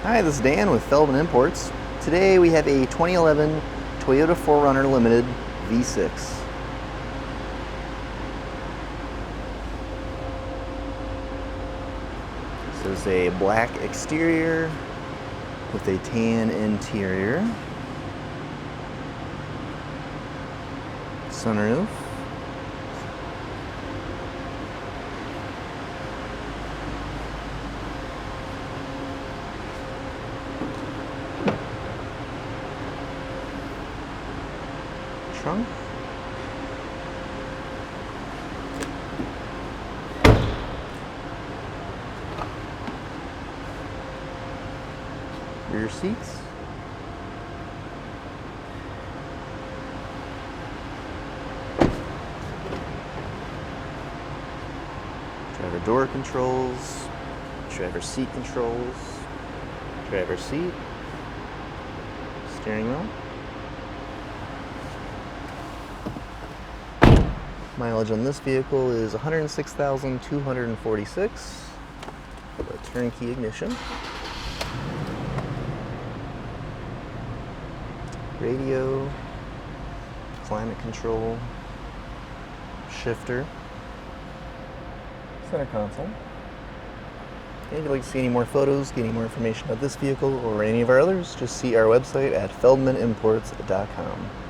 Hi, this is Dan with Feldmann Imports. Today we have a 2011 Toyota 4Runner Limited V6. This is a black exterior with a tan interior. Sunroof. Trunk. Rear seats. Driver door controls, driver seat controls, driver seat, steering wheel. Mileage on this vehicle is 106,246. A turnkey ignition. Radio, climate control, shifter, center console. And if you'd like to see any more photos, get any more information about this vehicle or any of our others, just see our website at feldmannimports.com.